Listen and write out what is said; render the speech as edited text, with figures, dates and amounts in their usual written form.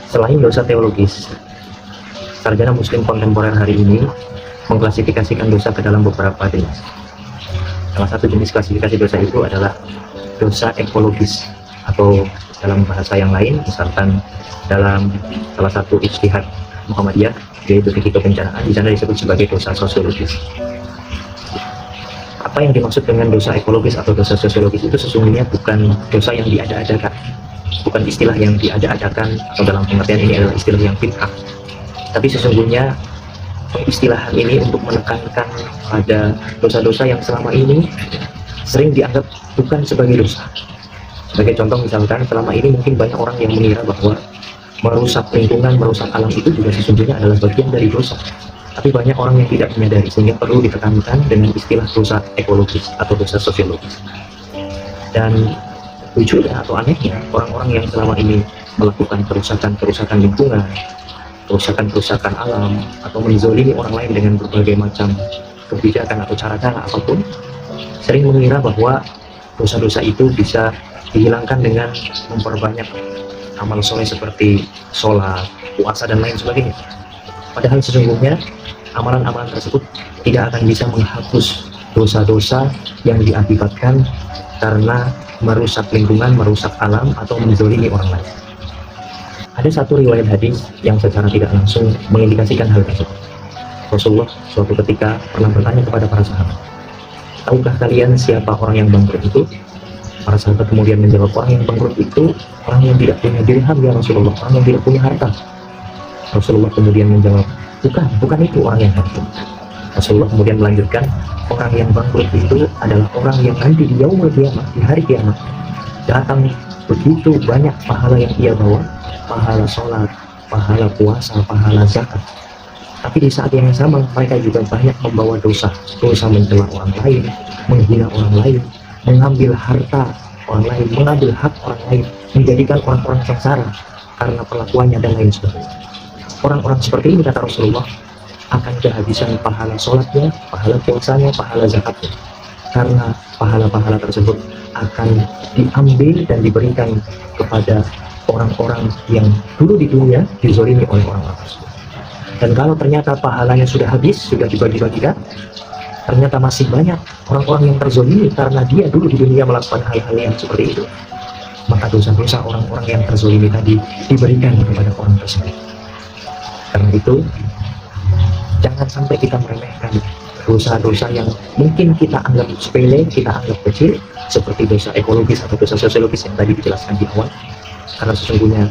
Selain dosa teologis, sarjana muslim kontemporer hari ini mengklasifikasikan dosa ke dalam beberapa jenis. Salah satu jenis klasifikasi dosa itu adalah dosa ekologis, atau dalam bahasa yang lain, misalkan dalam salah satu ijtihad Muhammadiyah, yaitu fikih kebencanaan, di sana disebut sebagai dosa sosiologis. Apa yang dimaksud dengan dosa ekologis atau dosa sosiologis itu sesungguhnya bukan dosa yang diada-adakan, bukan istilah yang diada-adakan, atau dalam pengertian ini adalah istilah yang bid'ah. Tapi sesungguhnya pengistilahan ini untuk menekankan pada dosa-dosa yang selama ini sering dianggap bukan sebagai dosa. Sebagai contoh misalkan, selama ini mungkin banyak orang yang mengira bahwa merusak lingkungan, merusak alam itu juga sesungguhnya adalah bagian dari dosa. Tapi banyak orang yang tidak menyadari, sehingga perlu ditekankan dengan istilah dosa ekologis atau dosa sosiologis. Dan lucunya atau anehnya, orang-orang yang selama ini melakukan kerusakan lingkungan, kerusakan alam, atau menzolimi orang lain dengan berbagai macam kebijakan atau cara-cara apapun, sering mengira bahwa dosa-dosa itu bisa dihilangkan dengan memperbanyak amal soleh seperti sholat, puasa, dan lain sebagainya. Padahal sesungguhnya amalan-amalan tersebut tidak akan bisa menghapus dosa-dosa yang diakibatkan karena merusak lingkungan, merusak alam, atau menzolimi orang lain. Ada satu riwayat hadis yang secara tidak langsung mengindikasikan hal tersebut. Rasulullah suatu ketika pernah bertanya kepada para sahabat, "Tahukah kalian siapa orang yang bangkrut itu?" Para sahabat kemudian menjawab, "Orang yang bangkrut itu orang yang tidak punya dirham ya Rasulullah, orang yang tidak punya harta." Rasulullah kemudian menjawab, bukan itu orang yang bangkrut." Rasulullah kemudian melanjutkan, "Orang yang bangkrut itu adalah orang yang nanti di yaumul qiyamah, di hari kiamat, datang begitu banyak pahala yang ia bawa, pahala sholat, pahala puasa, pahala zakat. Tapi di saat yang sama mereka juga banyak membawa dosa mencela orang lain, menghina orang lain, mengambil harta orang lain, mengambil hak orang lain, menjadikan orang-orang sengsara karena perlakuannya dan lain sebagainya. Orang-orang seperti ini, kata Rasulullah, akan kehabisan pahala sholatnya, pahala puasanya, pahala zakatnya, karena pahala-pahala tersebut akan diambil dan diberikan kepada orang-orang yang dulu di dunia dizolimi oleh orang-orang tersebut. Dan kalau ternyata pahalanya sudah habis, sudah dibagi-bagikan, ternyata masih banyak orang-orang yang terzolimi karena dia dulu di dunia melakukan hal-hal yang seperti itu, maka dosa-dosa orang-orang yang terzolimi tadi diberikan kepada orang tersebut. Karena itu, jangan sampai kita meremehkan dosa-dosa yang mungkin kita anggap sepele, kita anggap kecil, seperti dosa ekologis atau dosa sosiologis yang tadi dijelaskan di awal. Karena sesungguhnya